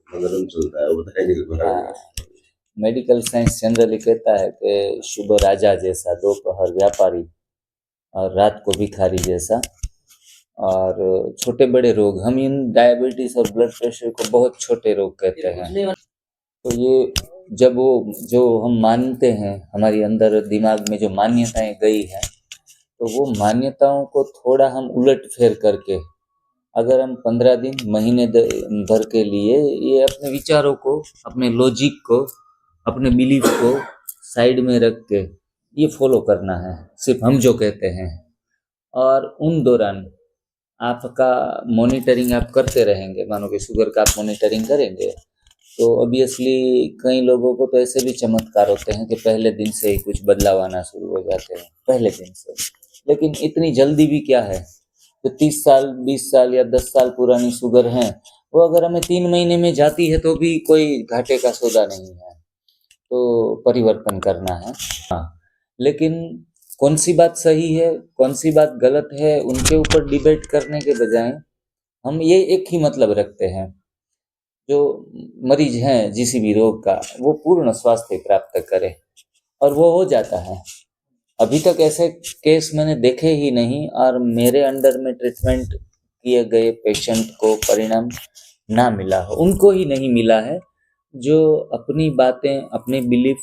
गरम चलता है, वो बताएंगे थोड़ा। हाँ, मेडिकल साइंस जनरली कहता है कि सुबह राजा जैसा, दोपहर व्यापारी और रात को भिखारी जैसा। और छोटे बड़े रोग, हम इन डायबिटीज और ब्लड प्रेशर को बहुत छोटे रोग कहते हैं। तो ये जब वो जो हम मानते हैं, हमारी अंदर दिमाग में जो मान्यताएं गई हैं, तो वो मान्यताओं को थोड़ा हम उलट फेर करके, अगर हम 15 दिन महीने भर के लिए ये अपने विचारों को, अपने लॉजिक को, अपने बिलीफ को साइड में रख के ये फॉलो करना है, सिर्फ हम जो कहते हैं। और उन दौरान आपका मॉनिटरिंग आप करते रहेंगे, मानो कि शुगर का आप मॉनिटरिंग करेंगे, तो ऑब्वियसली कई लोगों को तो ऐसे भी चमत्कार होते हैं कि पहले दिन से ही कुछ बदलाव आना शुरू हो जाते हैं, पहले दिन से। लेकिन इतनी जल्दी भी क्या है, तो 30 साल 20 साल या 10 साल पुरानी शुगर है, वो अगर हमें 3 महीने में जाती है तो भी कोई घाटे का सौदा नहीं है। तो परिवर्तन करना है। हाँ, लेकिन कौन सी बात सही है, कौन सी बात गलत है, उनके ऊपर डिबेट करने के बजाय हम ये एक ही मतलब रखते हैं, जो मरीज हैं किसी भी रोग का, वो पूर्ण स्वास्थ्य प्राप्त करे, और वो हो जाता है। अभी तक ऐसे केस मैंने देखे ही नहीं, और मेरे अंडर में ट्रीटमेंट किए गए पेशेंट को परिणाम ना मिला हो, उनको ही नहीं मिला है जो अपनी बातें, अपनी बिलीफ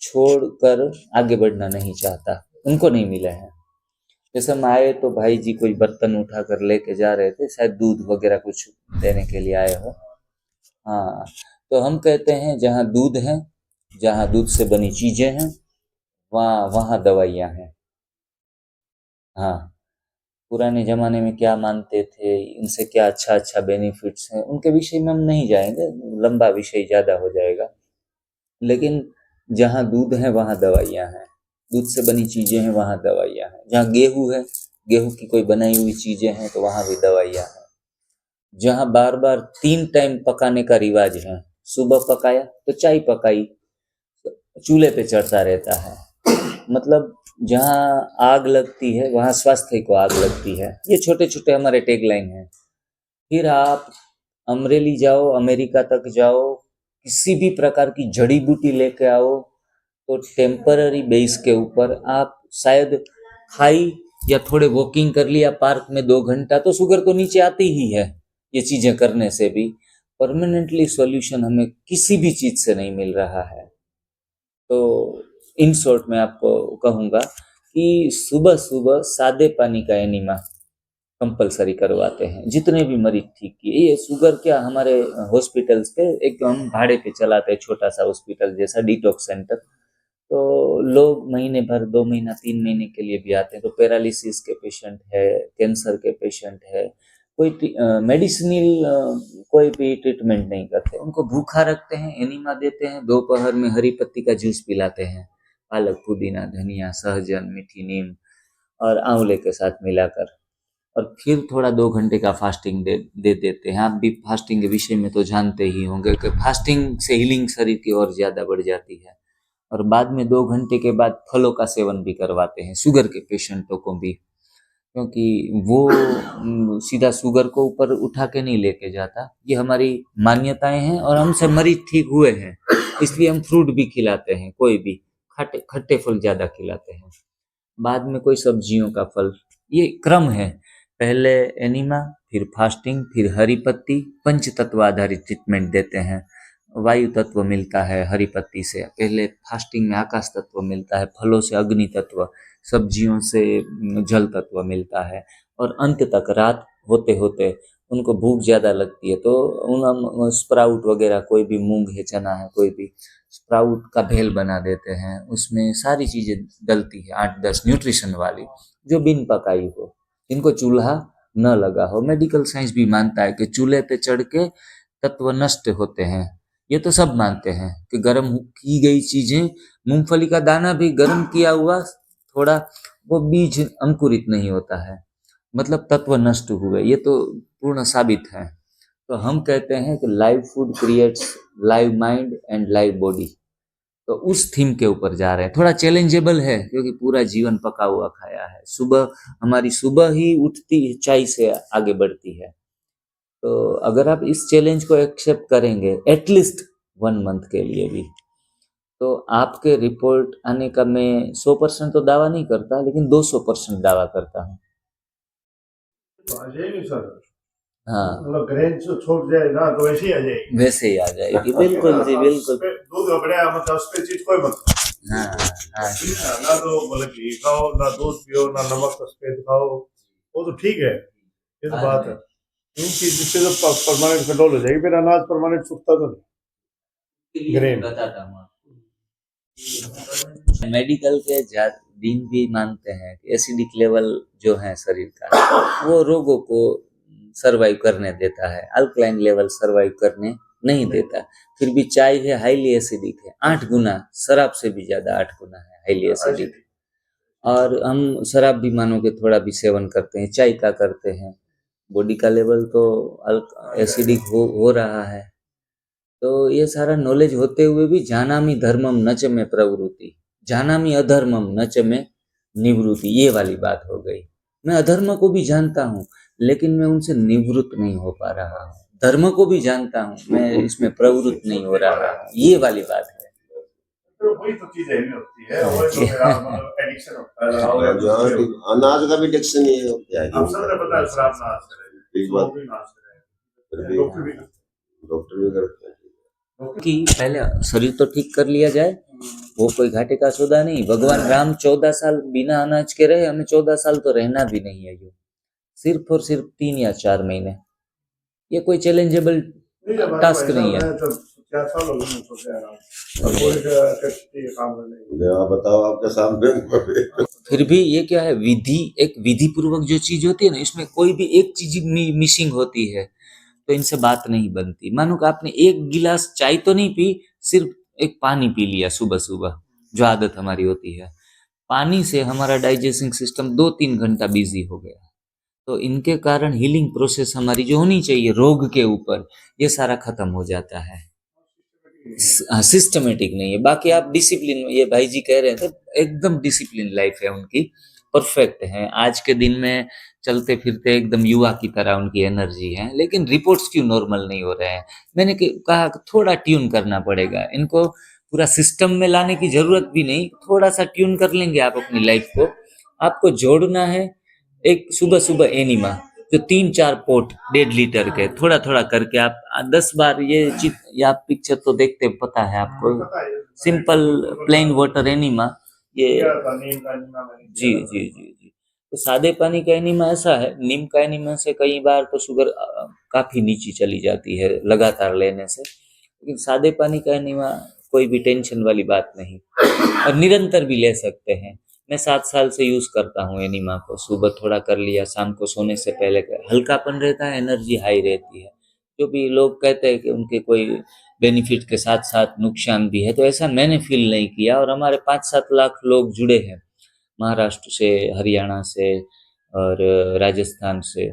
छोड़कर आगे बढ़ना नहीं चाहता, उनको नहीं मिला है। जैसे हम आए तो भाई जी कोई बर्तन उठा कर लेके जा रहे थे, शायद दूध वगैरह कुछ देने के लिए आए हो। हाँ, तो हम कहते हैं जहाँ दूध है, जहाँ दूध से बनी चीजें हैं, वहाँ वहाँ दवाइयाँ हैं। हाँ, पुराने जमाने में क्या मानते थे, इनसे क्या अच्छा अच्छा बेनिफिट्स हैं, उनके विषय में हम नहीं जाएंगे, लंबा विषय ज्यादा हो जाएगा। लेकिन जहाँ दूध है वहाँ दवाइयाँ हैं, दूध से बनी चीजें हैं वहाँ दवाइयाँ हैं। जहाँ गेहूं है, गेहूं की कोई बनाई हुई चीजें हैं, तो वहाँ भी दवाइयाँ हैं। जहाँ बार बार 3 टाइम पकाने का रिवाज है, सुबह पकाया तो चाय पकाई, चूल्हे पे चढ़ता रहता है, मतलब जहाँ आग लगती है वहाँ स्वास्थ्य को आग लगती है। ये छोटे छोटे हमारे टैगलाइन हैं। फिर आप अमरेली जाओ, अमेरिका तक जाओ, किसी भी प्रकार की जड़ी बूटी लेके आओ, तो टेम्पररी बेस के ऊपर आप शायद खाई या थोड़े वॉकिंग कर लिया पार्क में 2 घंटा, तो शुगर तो नीचे आती ही है। ये चीजें करने से भी परमानेंटली सॉल्यूशन हमें किसी भी चीज से नहीं मिल रहा है। तो इन शॉर्ट में आपको कहूंगा कि सुबह सुबह सादे पानी का एनिमा कंपलसरी करवाते हैं, जितने भी मरीज ठीक किए। ये शुगर क्या, हमारे हॉस्पिटल्स पे एक हम भाड़े पे चलाते हैं, छोटा सा हॉस्पिटल जैसा डिटॉक्स सेंटर। तो लोग महीने भर, 2 महीना 3 महीने के लिए भी आते हैं। तो पैरालिसिस के पेशेंट है, कैंसर के पेशेंट है, कोई मेडिसिनल कोई भी ट्रीटमेंट नहीं करते, उनको भूखा रखते हैं, एनिमा देते हैं, दोपहर में हरी पत्ती का जूस पिलाते हैं, पालक, पुदीना, धनिया, सहजन, मीठी नीम और आंवले के साथ मिलाकर। और फिर थोड़ा 2 घंटे का फास्टिंग दे देते हैं। आप भी फास्टिंग के विषय में तो जानते ही होंगे कि फास्टिंग से हीलिंग शरीर की और ज्यादा बढ़ जाती है। और बाद में 2 घंटे के बाद फलों का सेवन भी करवाते हैं शुगर के पेशेंटों को भी, क्योंकि वो सीधा शुगर को ऊपर उठा के नहीं लेके जाता। ये हमारी मान्यताएं हैं, और हमसे मरीज ठीक हुए हैं, इसलिए हम फ्रूट भी खिलाते हैं, कोई भी खट्टे खट्टे फल ज्यादा खिलाते हैं, बाद में कोई सब्जियों का फल। ये क्रम है, पहले एनीमा, फिर फास्टिंग, फिर हरी पत्ती, पंच तत्व आधारित ट्रीटमेंट देते हैं। वायु तत्व मिलता है हरी पत्ती से, पहले फास्टिंग में आकाश तत्व मिलता है, फलों से अग्नि तत्व, सब्जियों से जल तत्व मिलता है। और अंत तक रात होते होते उनको भूख ज्यादा लगती है, तो उन स्प्राउट वगैरह, कोई भी मूंग है, चना है, कोई भी स्प्राउट का भेल बना देते हैं, उसमें सारी चीजें डलती है 8-10 न्यूट्रिशन वाली, जो बिन पकाई हो, जिनको चूल्हा न लगा हो। मेडिकल साइंस भी मानता है कि चूल्हे पे चढ़ के तत्व नष्ट होते हैं। ये तो सब मानते हैं कि गर्म की गई चीजें, मूंगफली का दाना भी गर्म किया हुआ थोड़ा, वो बीज अंकुरित नहीं होता है, मतलब तत्व नष्ट हुए, ये तो पूर्ण साबित है। तो हम कहते हैं कि live food creates live mind and live body. तो उस थीम के ऊपर जा रहे हैं। थोड़ा चैलेंजेबल है, क्योंकि पूरा जीवन पका हुआ खाया है। सुबह हमारी सुबह ही उठती चाय से आगे बढ़ती है, तो अगर आप इस चैलेंज को एक्सेप्ट करेंगे एटलीस्ट 1 मंथ के लिए भी, तो आपके रिपोर्ट आने का मैं 100% तो दावा नहीं करता, लेकिन 200% दावा करता हूँ। तो आ जाएगी सर। हाँ, मतलब ग्रेन छूट जाए ना तो वैसे ही आ जाएगी। वैसे ही आ जाएगी, बिल्कुल जी, बिल्कुल। दूध बढ़िया, मतलब उस पे चीज कोई मतलब हाँ हाँ जी, ना तो मतलब घी खाओ, ना दूध पियो, ना नमक सफेद खाओ, वो तो ठीक है, ये तो बात है। क्योंकि जिससे तो परमानेंट कंट्रोल हो जाएगी, फिर अनाज परमानेंट सूखता तो नहीं। ग्रेन बताता हूँ। मेडिकल के दिन भी मानते हैं कि एसिडिक लेवल जो है शरीर का, वो रोगों को सरवाइव करने देता है, अल्कलाइन लेवल सरवाइव करने नहीं देता। फिर भी चाय है हाईली एसिडिक है, 8 गुना, शराब से भी ज्यादा 8 गुना है हाईली एसिडिक। और हम शराब भी मानो कि थोड़ा भी सेवन करते हैं, चाय का करते हैं, बॉडी का लेवल तो एसिडिक हो रहा है। तो ये सारा नॉलेज होते हुए भी जानामि धर्मम न च में प्रवृत्ति, जानामि अधर्मम न च में निवृत्ति, ये वाली बात हो गई। मैं अधर्म को भी जानता हूँ, लेकिन मैं उनसे निवृत्त नहीं हो पा रहा हूँ। धर्म को भी जानता हूँ, मैं इसमें प्रवृत्त नहीं हो रहा हूँ, ये वाली बात है। तो वही तो चीजें नहीं होती है, वही तो मेरा मतलब एडिक्शन होता है। अनाज का भी एडिक्शन ही है, क्या है? आप सबने पता है शराब नाश करे, एक बात स्मोक भी नाश फिर करे, भी डॉक्टर भी करते हैं। कि पहले शरीर तो ठीक कर लिया जाए, वो कोई घाटे का सौदा नहीं। भगवान राम 14 साल बिना अनाज के रहे, हमें 14 साल तो रहना भी नहीं है, यो सिर्फ और सिर्फ 3 या 4 महीने, ये कोई चैलेंजेबल टास्क नहीं है। क्या साल हो गए सोचे यार, और कोई काम करने आप बताओ, आपके सामने। फिर भी ये क्या है, विधि, एक विधि पूर्वक जो चीज होती है ना, इसमें कोई भी एक चीज मिसिंग होती है तो इनसे बात नहीं बनती। मानो कि आपने एक गिलास चाय तो नहीं पी, सिर्फ एक पानी पी लिया सुबह सुबह, जो आदत हमारी होती है, पानी से हमारा डाइजेस्टिंग सिस्टम 2-3 घंटा बिजी हो गया। तो इनके कारण हीलिंग प्रोसेस हमारी जो होनी चाहिए रोग के ऊपर, ये सारा खत्म हो जाता है। सिस्टमेटिक नहीं है। बाकी आप डिसिप्लिन, ये भाई जी कह रहे थे, एकदम डिसिप्लिन लाइफ है उनकी, परफेक्ट है। आज के दिन में चलते फिरते एकदम युवा की तरह उनकी एनर्जी है, लेकिन रिपोर्ट्स क्यों नॉर्मल नहीं हो रहे हैं? मैंने कहा थोड़ा ट्यून करना पड़ेगा इनको, पूरा सिस्टम में लाने की जरूरत भी नहीं, थोड़ा सा ट्यून कर लेंगे आप अपनी लाइफ को। आपको जोड़ना है एक सुबह सुबह एनिमा, जो 3-4 पोट 1.5 लीटर के, थोड़ा थोड़ा करके आप 10 बार ये आप पिक्चर तो देखते पता है आपको, सिंपल प्लेन वाटर एनिमा, ये जी जी जी जी। तो सादे पानी का एनिमा ऐसा है, नीम का एनिमा से कई बार तो शुगर काफी नीचे चली जाती है लगातार लेने से, लेकिन सादे पानी का एनिमा कोई भी टेंशन वाली बात नहीं, और निरंतर भी ले सकते हैं। मैं 7 साल से यूज करता हूँ एनिमा को, सुबह थोड़ा कर लिया, शाम को सोने से पहले हल्कापन रहता है, एनर्जी हाई रहती है। जो भी लोग कहते हैं कि उनके कोई बेनिफिट के साथ साथ नुकसान भी है, तो ऐसा मैंने फील नहीं किया। और हमारे 5-7 लाख लोग जुड़े हैं महाराष्ट्र से, हरियाणा से और राजस्थान से,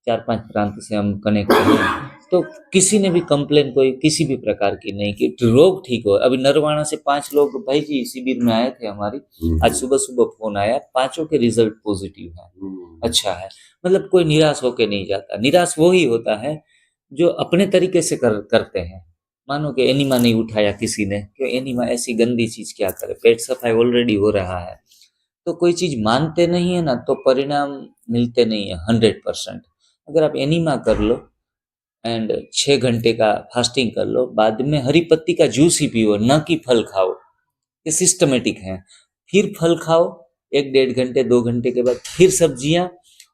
4-5 प्रांत से हम कनेक्ट हैं। तो किसी ने भी कंप्लेन कोई किसी भी प्रकार की नहीं कि रोग ठीक हो। अभी नरवाणा से 5 लोग भाई जी शिविर में आए थे हमारी, आज सुबह सुबह फोन आया, 5 के रिजल्ट पॉजिटिव है, अच्छा है। मतलब कोई निराश होके नहीं जाता। निराश वो ही होता है जो अपने तरीके से करते हैं। मानो कि एनिमा नहीं उठाया किसी ने, क्यों एनिमा ऐसी गंदी चीज क्या करे, पेट सफाई ऑलरेडी हो रहा है। तो कोई चीज मानते नहीं है ना, तो परिणाम मिलते नहीं है 100%। अगर आप एनिमा कर लो एंड 6 घंटे का फास्टिंग कर लो, बाद में हरी पत्ती का जूस ही पियो, न कि फल खाओ, ये सिस्टमेटिक है। फिर फल खाओ 1-1.5 घंटे 2 घंटे के बाद, फिर सब्जियां,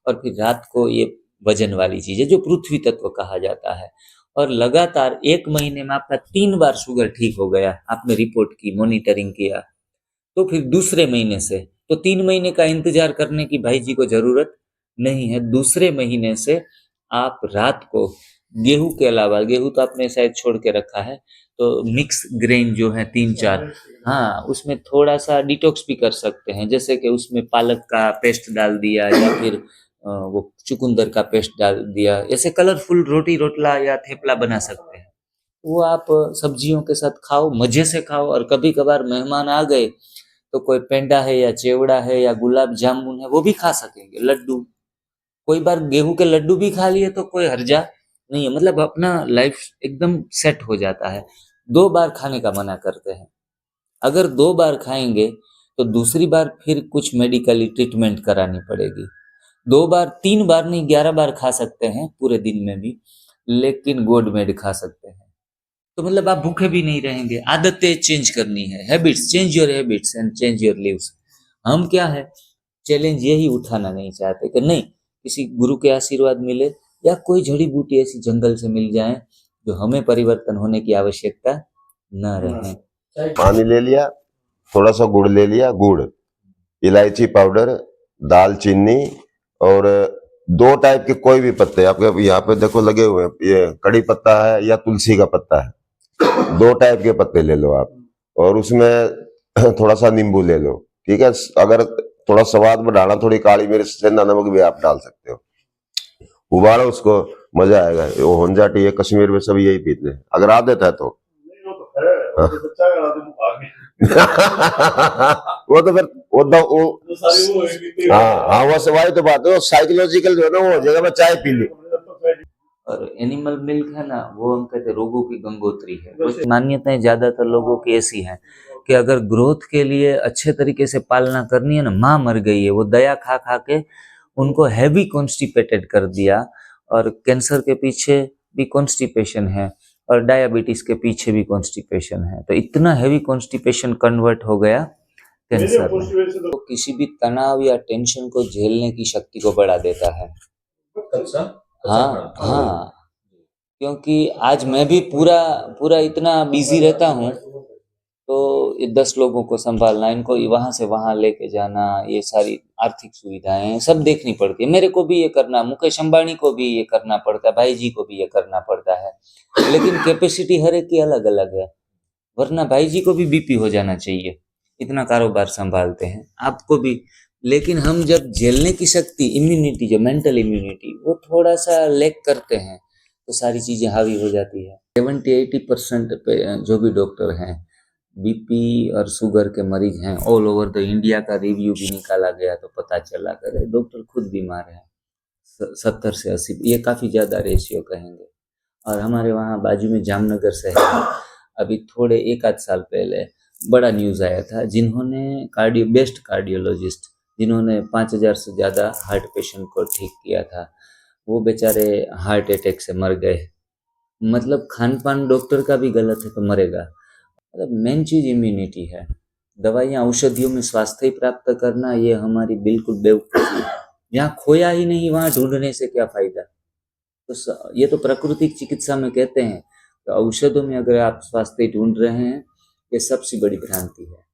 और फिर रात को ये वजन वाली चीजें जो पृथ्वी तत्व कहा जाता है। और लगातार 1 महीने में आपका 3 बार शुगर ठीक हो गया, आपने रिपोर्ट की, मॉनिटरिंग किया, तो फिर दूसरे महीने से, तो 3 महीने का इंतजार करने की भाई जी को जरूरत नहीं है। दूसरे महीने से आप रात को गेहूं के अलावा, गेहूं तो आपने शायद छोड़ के रखा है, तो मिक्स ग्रेन जो है 3-4, हाँ, उसमें थोड़ा सा डिटॉक्स भी कर सकते हैं, जैसे कि उसमें पालक का पेस्ट डाल दिया, या फिर वो चुकंदर का पेस्ट डाल दिया, ऐसे कलरफुल रोटी रोटला या थेपला बना सकते हैं। वो आप सब्जियों के साथ खाओ, मजे से खाओ। और कभी कभार मेहमान आ गए तो कोई पेंडा है या चेवड़ा है या गुलाब जामुन है, वो भी खा सकेंगे, लड्डू। कोई बार गेहूं के लड्डू भी खा लिए तो कोई हर्जा नहीं है, मतलब अपना लाइफ एकदम सेट हो जाता है। 2 बार खाने का मना करते हैं। अगर 2 बार खाएंगे तो दूसरी बार फिर कुछ मेडिकली ट्रीटमेंट करानी पड़ेगी। 2 बार 3 बार नहीं 11 बार खा सकते हैं पूरे दिन में भी, लेकिन गोड मेड खा सकते हैं। तो मतलब आप भूखे भी नहीं रहेंगे। आदतें चेंज करनी है, habits, change your habits and change your lives. हम क्या है, चैलेंज यही उठाना नहीं चाहते कि नहीं किसी गुरु के आशीर्वाद मिले या कोई जड़ी बूटी ऐसी जंगल से मिल जाए जो हमें परिवर्तन होने की आवश्यकता न रहे। पानी ले लिया, थोड़ा सा गुड़ ले लिया, गुड़, इलायची पाउडर, दालचीनी और 2 टाइप के कोई भी पत्ते, आपके यहाँ पे देखो लगे हुए हैं, ये कड़ी पत्ता है या तुलसी का पत्ता है, 2 टाइप के पत्ते ले लो आप, और उसमें थोड़ा सा नींबू ले लो, ठीक है। अगर थोड़ा स्वाद बढ़ाना, थोड़ी काली मिर्च, सेंधा नमक भी आप डाल सकते हो। उबालो उसको, मजा आएगा। वो होंजाटी है, कश्मीर में सब यही पीते हैं, अगर आदत है तो। नहीं, वो तो है, वो तो बच्चा का आदमी आगे वो तो फिर वो तो सारी वो है कि हाँ, वो सवाई तो बात है, वो साइकोलॉजिकल जो है ना, वो हो जाएगा मैं चाय पी ली। और एनिमल मिल्क है ना, वो हम कहते हैं रोगों की गंगोत्री है। कुछ मान्यताएं ज्यादातर लोगों की ऐसी हैं कि अगर ग्रोथ के लिए अच्छे तरीके से पालना करनी है ना, माँ मर गई है, वो दया खा खा के उनको हैवी कॉन्स्टिपेटेड कर दिया, और कैंसर के पीछे भी कॉन्स्टिपेशन है और डायबिटीज के पीछे भी कॉन्स्टिपेशन है। तो इतना हैवी कॉन्स्टिपेशन कन्वर्ट हो गया कैंसर में। तो किसी भी तनाव या टेंशन को झेलने की शक्ति को बढ़ा देता है। हाँ, क्योंकि आज मैं भी पूरा पूरा इतना बिजी रहता हूँ, तो ये 10 लोगों को संभालना, इनको वहां से वहां लेके जाना, ये सारी आर्थिक सुविधाएं सब देखनी पड़ती है। मेरे को भी ये करना, मुकेश अंबानी को भी ये करना पड़ता है, भाई जी को भी ये करना पड़ता है, लेकिन कैपेसिटी हर एक की अलग अलग है। वरना भाई जी को भी बीपी हो जाना चाहिए, इतना कारोबार संभालते हैं, आपको भी। लेकिन हम जब झेलने की शक्ति, इम्यूनिटी, जो मेंटल इम्यूनिटी, वो थोड़ा सा लैक करते हैं, तो सारी चीजें हावी हो जाती है। 70-80% पे जो भी डॉक्टर हैं बीपी और शुगर के मरीज हैं ऑल ओवर द इंडिया का रिव्यू भी निकाला गया तो पता चला कर डॉक्टर खुद बीमार है। 70 से 80, ये काफी ज्यादा रेशियो कहेंगे। और हमारे वहाँ बाजू में जामनगर शहर है, अभी थोड़े 1 आध साल पहले बड़ा न्यूज आया था, जिन्होंने बेस्ट कार्डियोलॉजिस्ट, जिन्होंने 5000 से ज्यादा हार्ट पेशेंट को ठीक किया था, वो बेचारे हार्ट अटैक से मर गए। मतलब खान पान डॉक्टर का भी गलत है तो मरेगा। मतलब मेन चीज इम्यूनिटी है। दवाइयाँ औषधियों में स्वास्थ्य ही प्राप्त करना, ये हमारी बिल्कुल बेवकूफ़ी है। जहाँ खोया ही नहीं वहाँ ढूंढने से क्या फायदा। तो ये तो प्राकृतिक चिकित्सा में कहते हैं, तो औषधों में अगर आप स्वास्थ्य ढूंढ रहे हैं, ये सबसे बड़ी भ्रांति है।